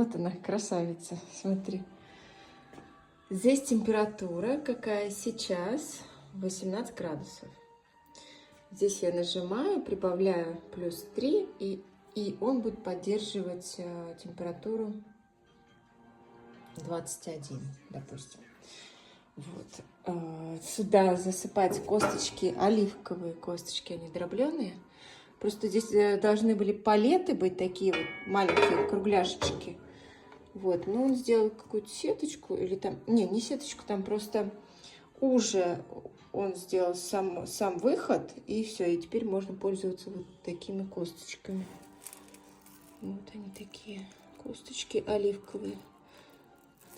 Вот она, красавица, смотри. Здесь температура какая сейчас, 18 градусов. Здесь я нажимаю, прибавляю плюс 3, и он будет поддерживать температуру 21, допустим. Вот. Сюда засыпать косточки, оливковые косточки, они дробленые. Просто здесь должны были палеты быть такие вот маленькие кругляшечки. Вот, но он сделал какую-то сеточку, или там, не сеточку, там просто уже он сделал сам выход, и все, и теперь можно пользоваться вот такими косточками. Вот они такие, косточки оливковые.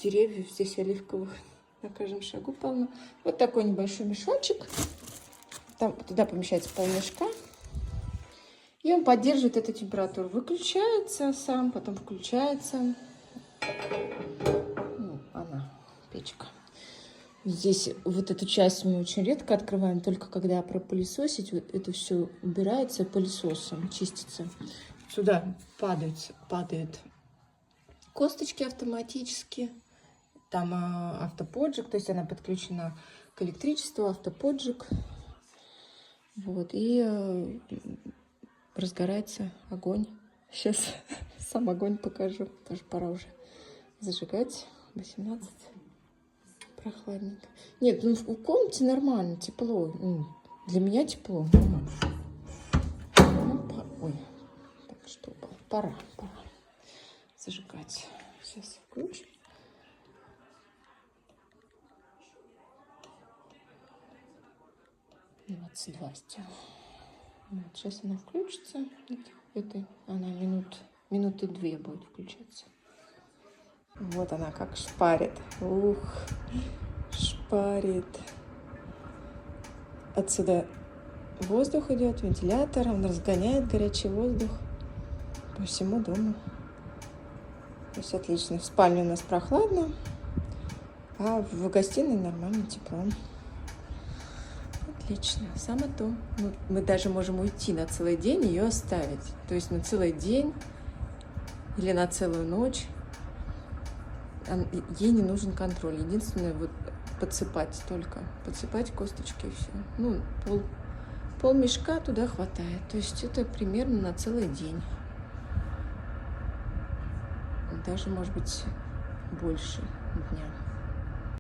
Деревьев здесь оливковых на каждом шагу полно. Вот такой небольшой мешочек. Там туда помещается полмешка. И он поддерживает эту температуру. Выключается сам, потом включается. Ну, она, печка. Здесь вот эту часть мы очень редко открываем, только когда пропылесосить. Вот это все убирается пылесосом, чистится. Сюда падают косточки автоматически. Там автоподжиг, то есть она подключена к электричеству, автоподжиг. Вот, и разгорается огонь. Сейчас сам огонь покажу. Тоже пора уже зажигать. 18. Прохладненько. Нет, ну в комнате нормально, тепло. Для меня тепло, нормально. Ой, так что, пора зажигать. Сейчас включим. Вот, сейчас она включится. Она минуты 2 будет включаться. Вот она как шпарит. Ух, шпарит. Отсюда воздух идет, вентилятор, он разгоняет горячий воздух по всему дому. То есть отлично. В спальне у нас прохладно, а в гостиной нормально, тепло. Отлично, само то. Мы даже можем уйти на целый день и ее оставить. То есть на целый день или на целую ночь. Ей не нужен контроль. Единственное, вот подсыпать только. Подсыпать косточки и все. Ну, пол мешка туда хватает. То есть это примерно на целый день. Даже, может быть, больше дня.